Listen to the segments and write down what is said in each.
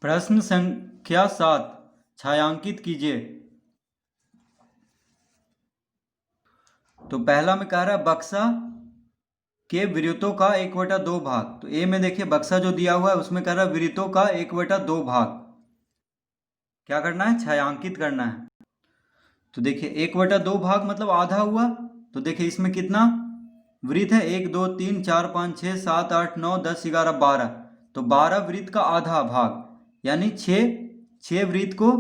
प्रश्न संख्या 7 छायांकित कीजिए। तो पहला में कह रहा है बक्सा के वृत्तों का 1/2 भाग। तो ए में देखिए बक्सा जो दिया हुआ है उसमें कह रहा है वृत्तों का 1/2 भाग क्या करना है, छायांकित करना है। तो देखिए 1/2 भाग मतलब आधा हुआ। तो देखिए इसमें कितना वृत्त है, 1 2 3 4 5 6 7 8 9 10 11 12। तो 12 वृत्त का आधा भाग यानी 6 वृत्त को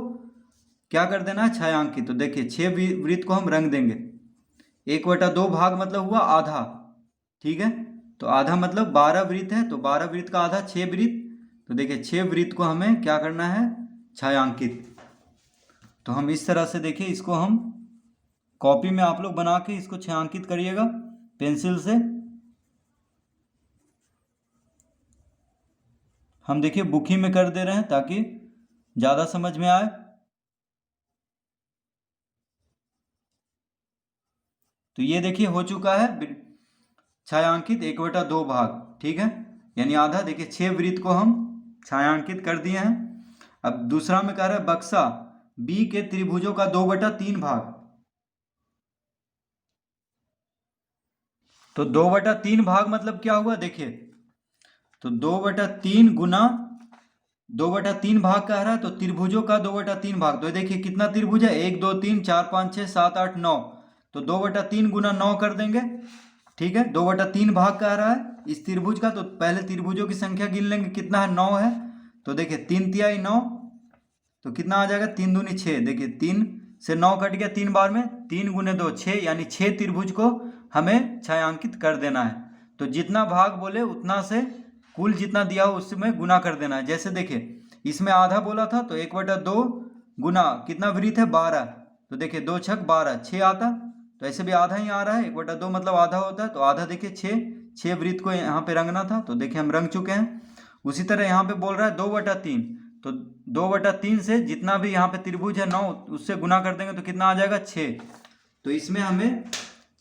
क्या कर देना है, छायांकित। तो देखिए 6 वृत्त को हम रंग देंगे। 1/2 भाग मतलब हुआ आधा, ठीक है। तो आधा मतलब 12 वृत्त है, तो 12 वृत्त का आधा 6 वृत्त। तो देखिए 6 वृत्त को हमें क्या करना है, छायांकित। तो हम इस तरह से देखिए इसको हम कॉपी में आप लोग बना के इसको छायांकित करिएगा पेंसिल से। हम देखिए बुकी में कर दे रहे हैं ताकि ज़्यादा समझ में आए। तो ये देखिए हो चुका है छायांकित 1/2 भाग, ठीक है, यानी आधा। देखिए 6 वृत्त को हम छायांकित कर दिए हैं। अब दूसरा में कह रहा है बक्सा बी के त्रिभुजों का 2/3 भाग। तो 2/3 भाग मतलब क्या हुआ, देखिए तो 2/3 गुना 2/3 भाग कह रहा है, तो त्रिभुजों का 2/3 भाग। तो देखिए कितना त्रिभुज है, 1 2 3 4 5 6 7 8 9। तो 2/3 गुना 9 कर देंगे, ठीक है। 2/3 भाग कह रहा है इस त्रिभुज का, तो पहले त्रिभुजों की संख्या गिन लेंगे, कितना है 9 है। तो देखिए 3 तिहाई 9, तो कितना आ जाएगा 3 दूनी 6। देखिए 3 से 9 कट गया 3 बार में, 3 गुने 2 6, यानी 6 त्रिभुज को हमें छायांकित कर देना है। तो जितना भाग बोले उतना से कुल जितना दिया हो उसमें गुना कर देना है। जैसे देखिए इसमें आधा बोला था, तो 1/2 गुना कितना वृत्त है 12। तो देखिए 2 छक 12 6 आता, तो ऐसे भी आधा ही आ रहा है। 1/2 मतलब आधा होता है, तो आधा देखिए 6 वृत्त को यहाँ पे रंगना था, तो देखिए हम रंग चुके हैं। उसी तरह यहाँ पे बोल रहा है 2/3। तो 2/3 से जितना भी यहाँ पे त्रिभुज है 9 उससे गुना कर देंगे तो कितना आ जाएगा 6। तो इसमें हमें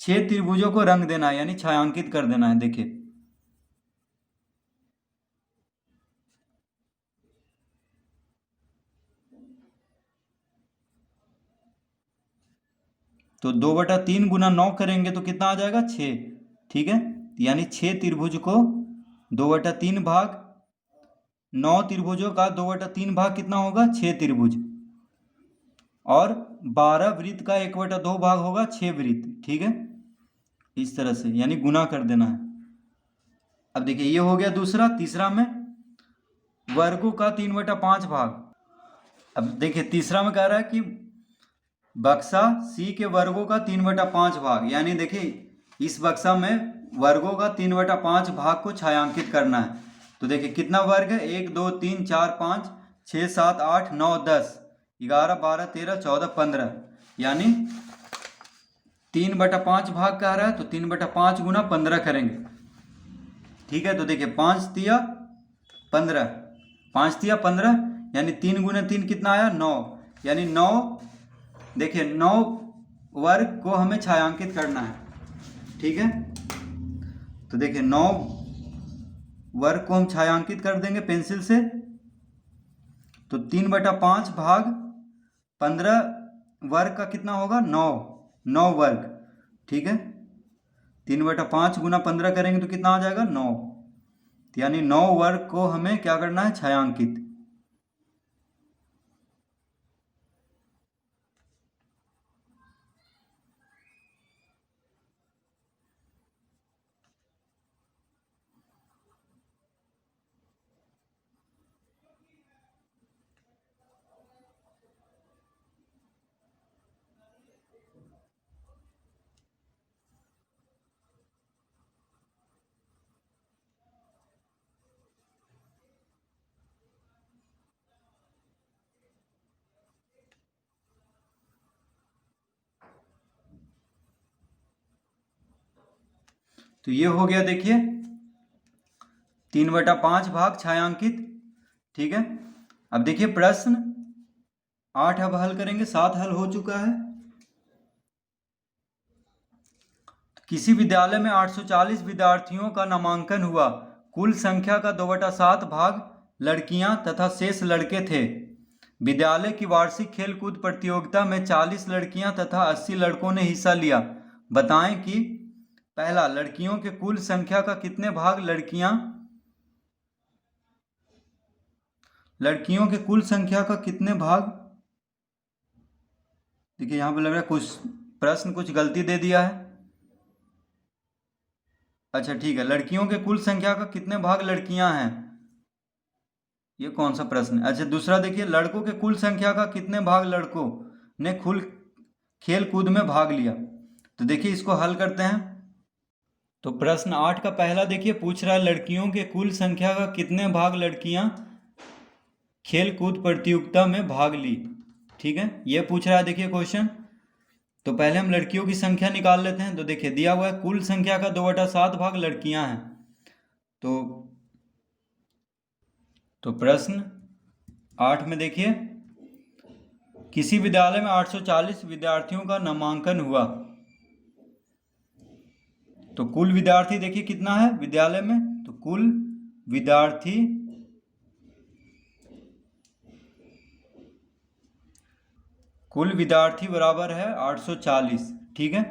6 त्रिभुजों को रंग देना है, यानी छायांकित कर देना है। देखिए तो 2/3 गुना 9 करेंगे तो कितना आ जाएगा 6, ठीक है। यानी 6 त्रिभुज को 2/3 भाग, 9 त्रिभुजों का 2/3 भाग कितना होगा 6 त्रिभुज, और 12 वृत्त का 1/2 भाग होगा 6 वृत्त, ठीक है। इस तरह से यानी गुना कर देना है। अब देखिए ये हो गया दूसरा। तीसरा में वर्गों का 3/5 भाग। अब देखिए तीसरा में कह रहा है कि बक्सा सी के वर्गों का 3/5 भाग, यानी देखिए इस बक्सा में वर्गों का 3/5 भाग को छायांकित करना है। तो देखिए कितना वर्ग है, 1 2 3 4 5 6 7 8 9 10 11 12 13 14 15, यानी 3/5 भाग कह रहा है, तो 3/5 गुना 15 करेंगे, ठीक है। तो देखिए 5 तिया 15, 5 तिया 15, यानी 3 गुने 3 कितना आया 9, यानी 9। देखिए 9 वर्ग को हमें छायांकित करना है, ठीक है। तो देखिए 9 वर्ग को हम छायांकित कर देंगे पेंसिल से। तो 3/5 भाग 15 वर्ग का कितना होगा 9 वर्ग, ठीक है। 3/5 गुना 15 करेंगे तो कितना आ जाएगा 9, यानी 9 वर्ग को हमें क्या करना है, छायांकित। तो ये हो गया देखिए 3/5 भाग छायांकित, ठीक है। अब देखिए प्रश्न 8 अब हल करेंगे, 7 हल हो चुका है। किसी विद्यालय में 840 विद्यार्थियों का नामांकन हुआ, कुल संख्या का 2/7 भाग लड़कियां तथा शेष लड़के थे। विद्यालय की वार्षिक खेलकूद प्रतियोगिता में 40 लड़कियां तथा 80 लड़कों ने हिस्सा लिया। बताएं कि पहला, लड़कियों के कुल संख्या का कितने भाग लड़कियों के कुल संख्या का कितने भाग। देखिए यहां पर लग रहा है कुछ प्रश्न कुछ गलती दे दिया है। अच्छा ठीक है, लड़कियों के कुल संख्या का कितने भाग लड़कियां हैं, ये कौन सा प्रश्न है। अच्छा दूसरा देखिए, लड़कों के कुल संख्या का कितने भाग लड़कों ने खेल कूद में भाग लिया। तो देखिए इसको हल करते हैं। तो प्रश्न 8 का पहला देखिए पूछ रहा है लड़कियों के कुल संख्या का कितने भाग लड़कियां खेल कूद प्रतियोगिता में भाग ली। ठीक है, ये पूछ रहा है देखिए क्वेश्चन। तो पहले हम लड़कियों की संख्या निकाल लेते हैं। तो देखिए दिया हुआ है कुल संख्या का 2/7 भाग लड़कियां हैं। तो प्रश्न 8 में देखिए, किसी विद्यालय में 840 विद्यार्थियों का नामांकन हुआ। तो कुल विद्यार्थी देखिए कितना है विद्यालय में, तो कुल विद्यार्थी बराबर है 840। ठीक है,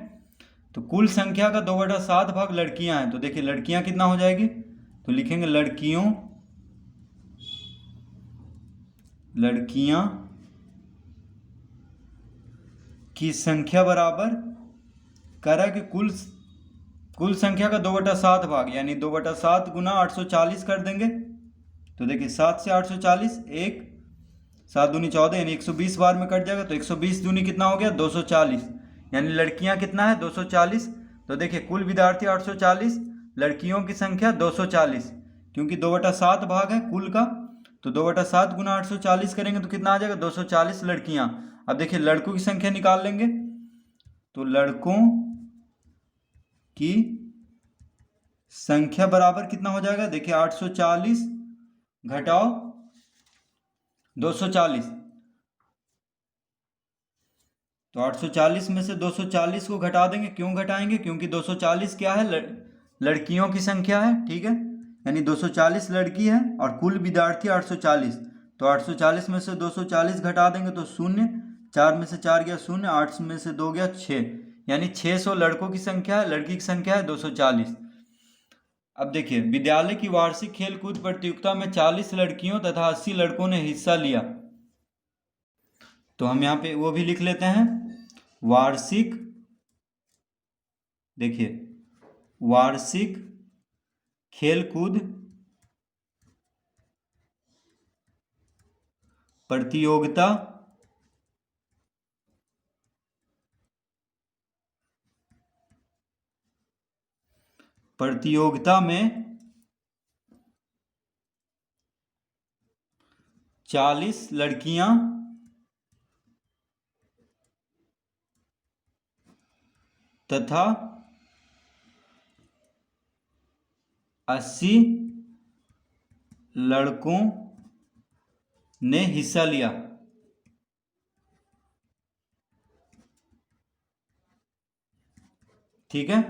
तो कुल संख्या का 2/7 भाग लड़कियां हैं। तो देखिए लड़कियां कितना हो जाएगी, तो लिखेंगे लड़कियों की संख्या बराबर कह रहा है कि कुल संख्या का 2/7 भाग, यानी 2/7 गुना 840 कर देंगे। तो देखिए 7 से 840, 1 7 दूनी 14, यानी 120 बार में कट जाएगा। तो 120 दूनी कितना हो गया 240, यानी लड़कियां कितना है 240। तो देखिए कुल विद्यार्थी 840, लड़कियों की संख्या 240, क्योंकि 2/7 भाग है कुल का। तो 2/7 गुना 840 करेंगे तो कितना आ जाएगा 240 लड़कियां। अब देखिए लड़कों की संख्या निकाल लेंगे। तो लड़कों की संख्या बराबर कितना हो जाएगा, देखिए 840 घटाओ 240। तो 840 में से 240 को घटा देंगे। क्यों घटाएंगे, क्योंकि 240 क्या है लड़कियों की संख्या है। ठीक है, यानी 240 लड़की है और कुल विद्यार्थी 840। तो 840 में से 240 घटा देंगे तो 0, 4 में से 4 गया 0, 8 में से 2 गया 6, यानी 600 लड़कों की संख्या है, लड़की की संख्या है 240। अब देखिए विद्यालय की वार्षिक खेलकूद प्रतियोगिता में 40 लड़कियों तथा 80 लड़कों ने हिस्सा लिया। तो हम यहाँ पे वो भी लिख लेते हैं, वार्षिक, देखिए वार्षिक खेलकूद प्रतियोगिता में 40 लड़कियां तथा 80 लड़कों ने हिस्सा लिया। ठीक है,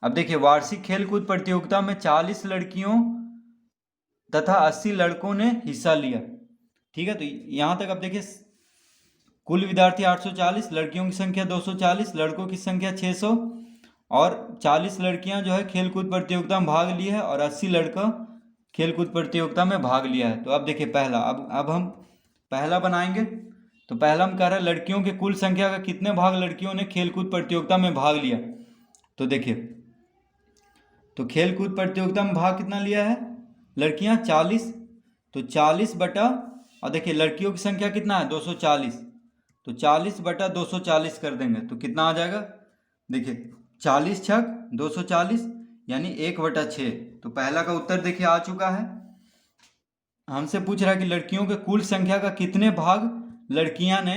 अब देखिए वार्षिक खेलकूद प्रतियोगिता में 40 लड़कियों तथा 80 लड़कों ने हिस्सा लिया। ठीक है, तो यहां तक अब देखिए कुल विद्यार्थी 840, लड़कियों की संख्या 240, लड़कों की संख्या 600 और 40 लड़कियां जो है खेलकूद प्रतियोगिता में भाग ली है और 80 लड़का खेलकूद प्रतियोगिता में भाग लिया है। तो अब देखिए पहला, अब हम पहला बनाएंगे। तो पहला हम कह रहे हैं लड़कियों के कुल संख्या का कितने भाग लड़कियों ने खेलकूद प्रतियोगिता में भाग लिया। तो देखिए, तो खेलकूद प्रतियोगिता में भाग कितना लिया है लड़कियां 40, तो 40 बटा, और देखिए लड़कियों की संख्या कितना है 240, तो 40 बटा 240 कर देंगे तो कितना आ जाएगा, देखिए 40 छक 240, यानी 1/6। तो पहला का उत्तर देखिए आ चुका है। हमसे पूछ रहा है कि लड़कियों के कुल संख्या का कितने भाग लड़कियां ने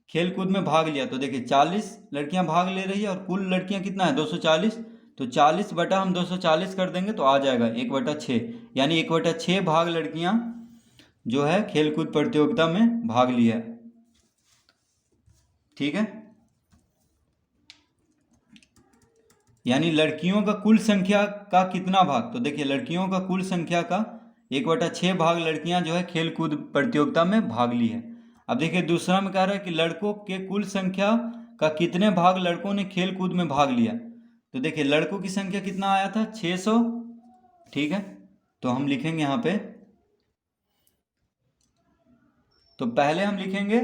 खेलकूद में भाग लिया। तो देखिए 40 लड़कियां भाग ले रही है और कुल लड़कियां कितना है 240, तो 40 बटा हम 240 कर देंगे तो आ जाएगा 1/6, यानी 1/6 भाग लड़कियां जो है खेलकूद प्रतियोगिता में भाग लिया है। ठीक है, यानी लड़कियों का कुल संख्या का कितना भाग, तो देखिए लड़कियों का कुल संख्या का 1/6 भाग लड़कियां जो है खेल कूद प्रतियोगिता में भाग ली है। अब देखिए दूसरा में कह रहा है कि लड़कों के कुल संख्या का कितने भाग लड़कों ने खेल कूद में भाग लिया। तो देखिए लड़कों की संख्या कितना आया था 600, ठीक है। तो हम लिखेंगे यहाँ पे, तो पहले हम लिखेंगे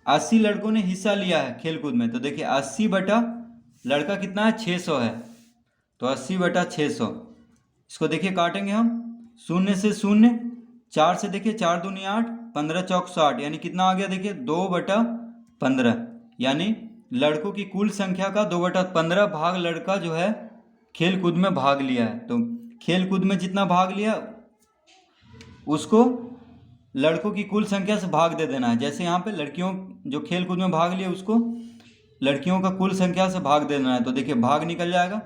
80 लड़कों ने हिस्सा लिया है खेल कूद में। तो देखिए 80 बटा लड़का कितना है 600 है, तो 80 बटा 600। इसको देखिए काटेंगे हम, 0 से 0, 4 से देखिए 4 दूनी 8, 15 चौक 60, यानी कितना आ गया देखिए 2/15। यानी लड़कों की कुल संख्या का 2/15 भाग लड़का जो है खेल कूद में भाग लिया है। तो खेल कूद में जितना भाग लिया उसको लड़कों की कुल संख्या से भाग दे देना है। जैसे यहाँ पे लड़कियों जो खेल कूद में भाग लिया उसको लड़कियों का कुल संख्या से भाग दे देना है। तो देखिए भाग निकल जाएगा,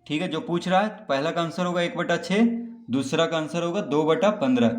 ठीक है। जो पूछ रहा है पहला का आंसर होगा 1/6, दूसरा का आंसर होगा 2/15।